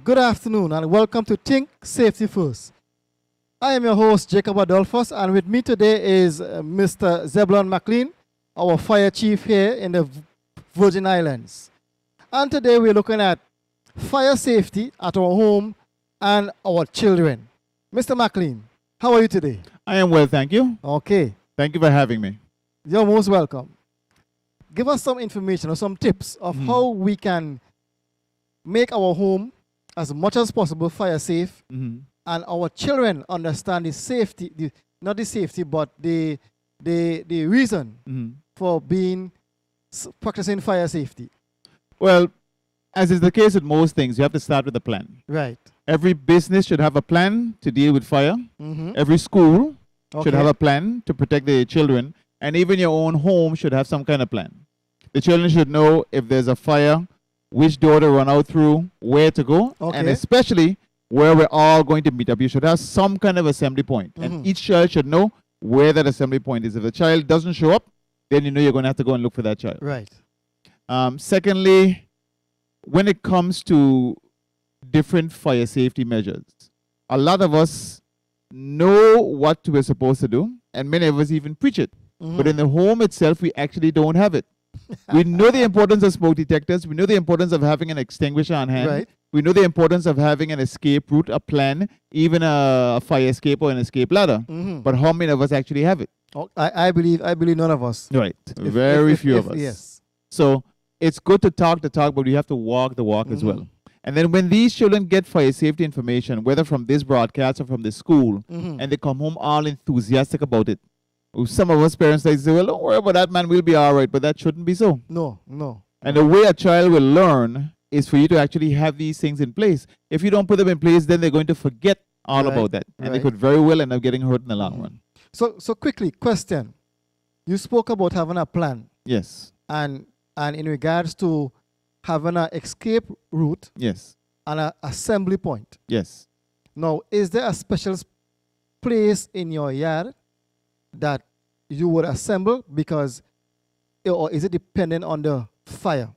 Good afternoon and welcome to Think Safety First. I am your host, Jacob Adolphus, and with me today is Mr. Zebulon McLean, our fire chief here in the Virgin Islands. And today we're looking at fire safety at our home and our children. Mr. McLean, how are you today? I am well, thank you. Okay, Thank you for having me. you're most welcome. Give us some information or some tips of how we can make our home as much as possible fire safe and our children understand the safety, not the safety, but the reason for practicing fire safety. Well, as is the case with most things, you have to start with a plan. Right. Every business should have a plan to deal with fire. Mm-hmm. Every school should Okay. have a plan to protect their children. And even your own home should have some kind of plan. The children should know if there's a fire, which door to run out through, where to go, and Okay. especially where we're all going to meet up. You should have some kind of assembly point. And each child should know where that assembly point is. If the child doesn't show up, then you know you're going to have to go and look for that child. Right. Secondly, when it comes to different fire safety measures, a lot of us know what we're supposed to do, and many of us even preach it. But in the home itself, we actually don't have it. We know the importance of smoke detectors. We know the importance of having an extinguisher on hand. Right. We know the importance of having an escape route, a plan, even a fire escape or an escape ladder. But how many of us actually have it? Oh, I believe none of us. Right. If- Very if- few if- of us. Yes. So it's good to talk the talk, but we have to walk the walk as well. And then when these children get fire safety information, whether from this broadcast or from the school, and they come home all enthusiastic about it, some of us parents like say, well, don't worry about that, man, we'll be all right. But that shouldn't be so. No. And the way a child will learn is for you to actually have these things in place. If you don't put them in place, then they're going to forget all Right, about that. And they right. could very well end up getting hurt in the long run. So quickly, question. You spoke about having a plan Yes. and in regards to having an escape route Yes. and an assembly point. Yes. Now, is there a special place in your yard that you would assemble or is it dependent on the fire?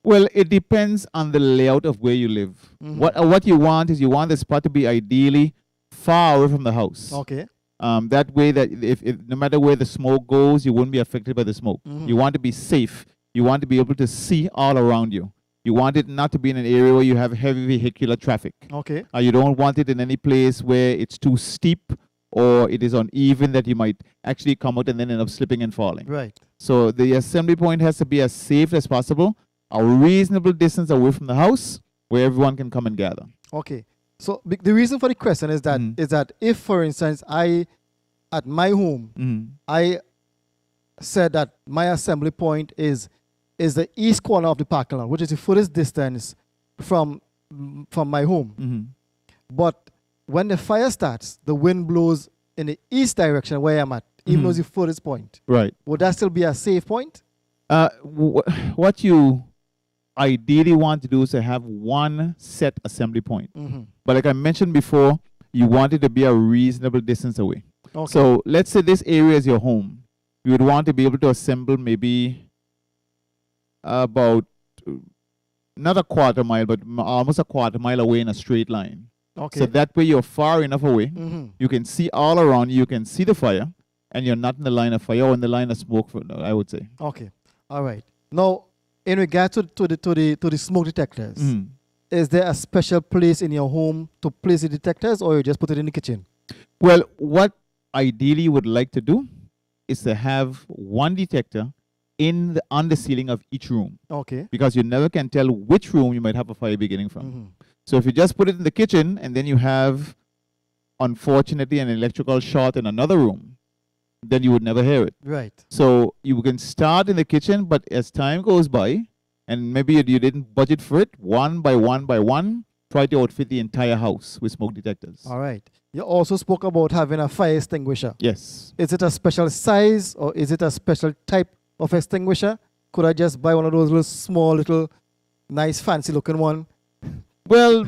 Well, it depends on the layout of where you live. What you want is you want the spot to be ideally far away from the house. Okay. That way that if no matter where the smoke goes, you wouldn't be affected by the smoke. You want to be safe. You want to be able to see all around you. You want it not to be in an area where you have heavy vehicular traffic. Okay. You don't want it in any place where it's too steep or it is uneven that you might actually come out and then end up slipping and falling. Right. So the assembly point has to be as safe as possible, a reasonable distance away from the house where everyone can come and gather. Okay. So the reason for the question is that if, for instance, at my home, I said that my assembly point is the east corner of the parking lot, which is the furthest distance from my home. But when the fire starts, the wind blows in the east direction where I'm at, even though it's the furthest point. Right. Would that still be a safe point? What you ideally want to do is to have one set assembly point. But like I mentioned before, you want it to be a reasonable distance away. Okay. So let's say this area is your home. You would want to be able to assemble maybe about not a quarter mile, but almost a quarter mile away in a straight line. Okay. So that way you're far enough away. You can see all around you. You can see the fire, and you're not in the line of fire or in the line of smoke, I would say. Okay. All right. Now, in regard to the smoke detectors, is there a special place in your home to place the detectors, or you just put it in the kitchen? Well, what ideally you would like to do is to have one detector on the ceiling of each room, Okay. because you never can tell which room you might have a fire beginning from. So if you just put it in the kitchen and then you have, unfortunately, an electrical short in another room, then you would never hear it. Right. So you can start in the kitchen, but as time goes by, and maybe you didn't budget for it, one by one, try to outfit the entire house with smoke detectors. All right. You also spoke about having a fire extinguisher. Yes. Is it a special size or is it a special type of extinguisher? Could I just buy one of those little small, nice, fancy looking one? Well,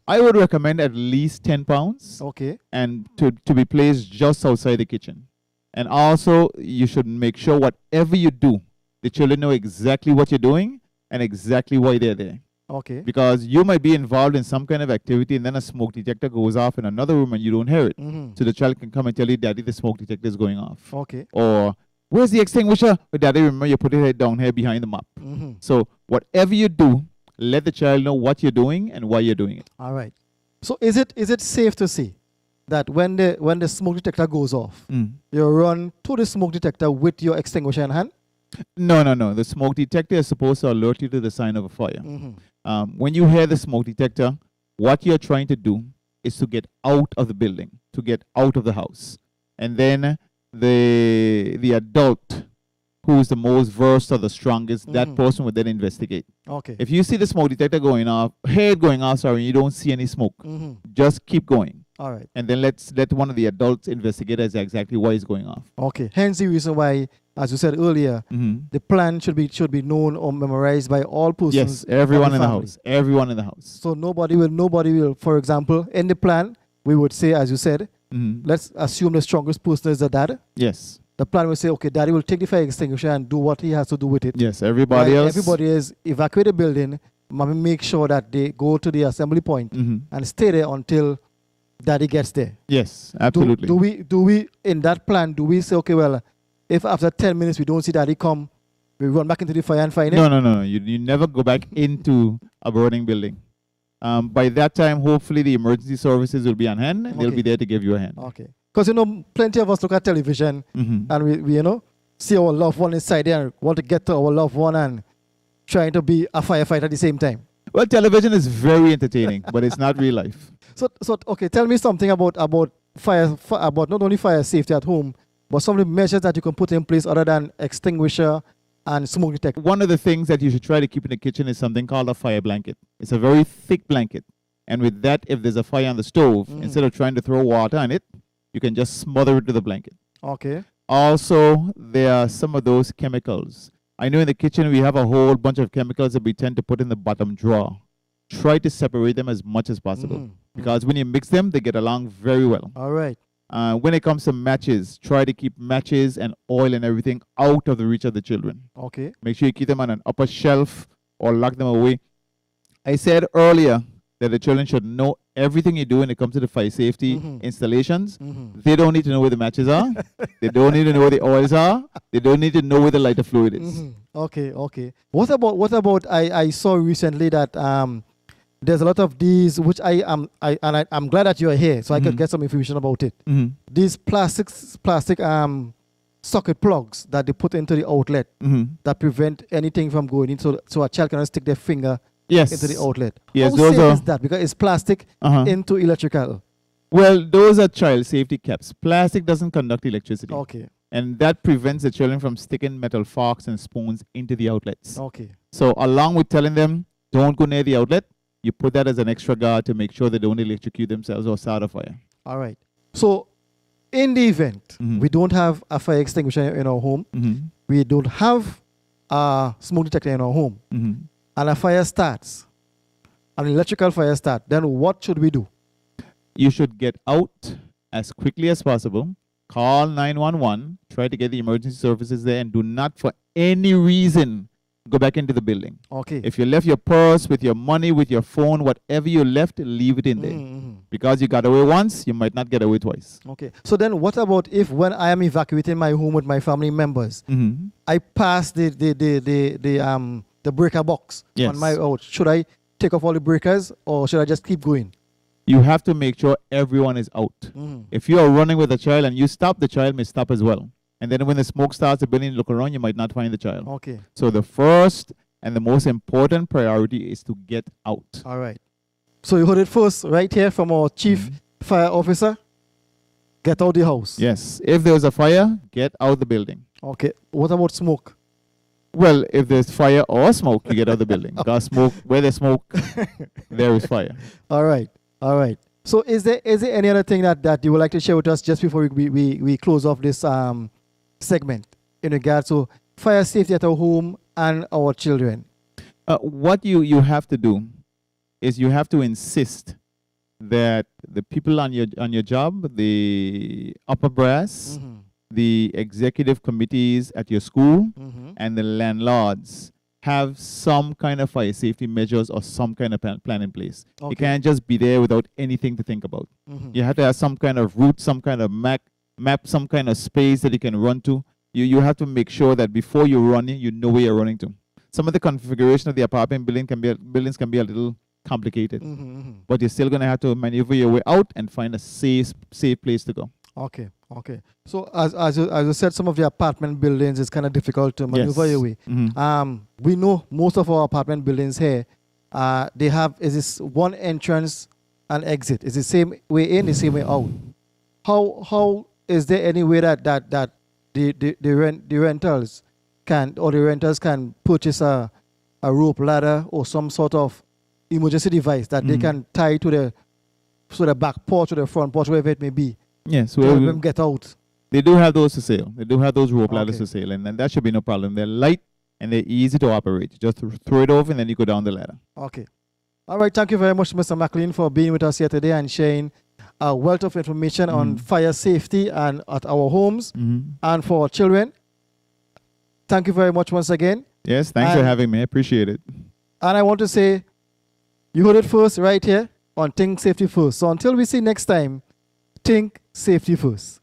I would recommend at least 10 pounds Okay. and to be placed just outside the kitchen. And also, you should make sure whatever you do, the children know exactly what you're doing and exactly why they're there. Okay. Because you might be involved in some kind of activity and then a smoke detector goes off in another room and you don't hear it. So the child can come and tell you, Daddy, the smoke detector is going off. Okay. Or, where's the extinguisher? But Daddy, remember you put it down here behind the mop. So whatever you do, let the child know what you're doing and why you're doing it. All right. So is it safe to say that when the smoke detector goes off, you run to the smoke detector with your extinguisher in hand? No. The smoke detector is supposed to alert you to the sign of a fire. When you hear the smoke detector, what you're trying to do is to get out of the building, to get out of the house. And then the adult who's the most versed or the strongest, that person would then investigate. Okay. If you see the smoke detector going off, and you don't see any smoke, just keep going. All right. And then let one of the adults investigate as exactly why it's going off. Okay. Hence the reason why, as you said earlier, the plan should be known or memorized by all persons. Yes, everyone in the house. Everyone in the house. So nobody will, for example, in the plan, we would say, as you said, let's assume the strongest person is the dad. Yes. The plan will say, okay, Daddy will take the fire extinguisher and do what he has to do with it. Yes, everybody else. Everybody else evacuate the building. Mommy make sure that they go to the assembly point and stay there until Daddy gets there. Yes, absolutely. Do we in that plan, do we say, okay, well, if after 10 minutes we don't see Daddy come, we run back into the fire and find him? No. You never go back into a burning building. By that time, hopefully the emergency services will be on hand and they'll be there to give you a hand. Okay. Because, plenty of us look at television and we see our loved one inside there and want to get to our loved one and trying to be a firefighter at the same time. Well, television is very entertaining, but it's not real life. So okay, tell me something about fire, about not only fire safety at home, but some of the measures that you can put in place other than extinguisher and smoke detector. One of the things that you should try to keep in the kitchen is something called a fire blanket. It's a very thick blanket. And with that, if there's a fire on the stove, instead of trying to throw water on it, you can just smother it with a blanket. Okay. Also, there are some of those chemicals. I know in the kitchen we have a whole bunch of chemicals that we tend to put in the bottom drawer. Try to separate them as much as possible. Because when you mix them, they get along very well. All right. When it comes to matches, try to keep matches and oil and everything out of the reach of the children. Okay. Make sure you keep them on an upper shelf or lock them away. I said earlier that the children should know everything you do when it comes to the fire safety installations. They don't need to know where the matches are. They don't need to know where the oils are. They don't need to know where the lighter fluid is. Okay. What about I saw recently that there's a lot of these which I'm glad that you're here so I could get some information about it. These plastic socket plugs that they put into the outlet that prevent anything from going in so a child cannot stick their finger into the outlet. Yes, How those safe are, is that? Because it's plastic into electrical. Well, those are child safety caps. Plastic doesn't conduct electricity. Okay. And that prevents the children from sticking metal forks and spoons into the outlets. Okay. So along with telling them, don't go near the outlet, you put that as an extra guard to make sure they don't electrocute themselves or start a fire. All right. So in the event we don't have a fire extinguisher in our home, we don't have a smoke detector in our home, and a fire starts, an electrical fire starts, then what should we do? You should get out as quickly as possible, call 911, try to get the emergency services there, and do not for any reason go back into the building. Okay. If you left your purse, with your money, with your phone, whatever you left, leave it in there. Because you got away once, you might not get away twice. Okay. So then what about if when I am evacuating my home with my family members, I pass the breaker box on my out? Should I take off all the breakers or should I just keep going? You have to make sure everyone is out. If you are running with a child and you stop, the child may stop as well. And then when the smoke starts, the building, look around, you might not find the child. Okay. So the first and the most important priority is to get out. All right. So you heard it first right here from our chief fire officer. Get out the house. Yes. If there's a fire, get out the building. Okay. What about smoke? Well, if there's fire or smoke, you get out the building. Because smoke, where there's smoke, there is fire. All right. All right. So is there any other thing that you would like to share with us just before we close off this segment in regards to fire safety at our home and our children? What you have to do is you have to insist that the people on your job, the upper brass, the executive committees at your school, and the landlords have some kind of fire safety measures or some kind of plan in place. Okay. You can't just be there without anything to think about. You have to have some kind of route, some kind of map, some kind of space that you can run to. You have to make sure that before you're running, you know where you're running to. Some of the configuration of the apartment buildings can be a little complicated, but you're still going to have to maneuver your way out and find a safe place to go. Okay. So as you said, some of the apartment buildings is kind of difficult to maneuver your way. We know most of our apartment buildings here, they have is this one entrance and exit. Is the same way in, the same way out. How is there any way that the rentals can purchase a rope ladder or some sort of emergency device that they can tie to the back porch or the front porch, wherever it may be? Yes, to help them get out. They do have those to sale. They do have those rope ladders to sale, and that should be no problem. They're light and they're easy to operate. Just throw it over and then you go down the ladder. Okay. All right. Thank you very much, Mr. McLean, for being with us here today and sharing a wealth of information on fire safety and at our homes and for our children. Thank you very much once again. Yes, thanks for having me. I appreciate it. And I want to say, you heard it first right here on Think Safety First. So until we see next time, think safety first.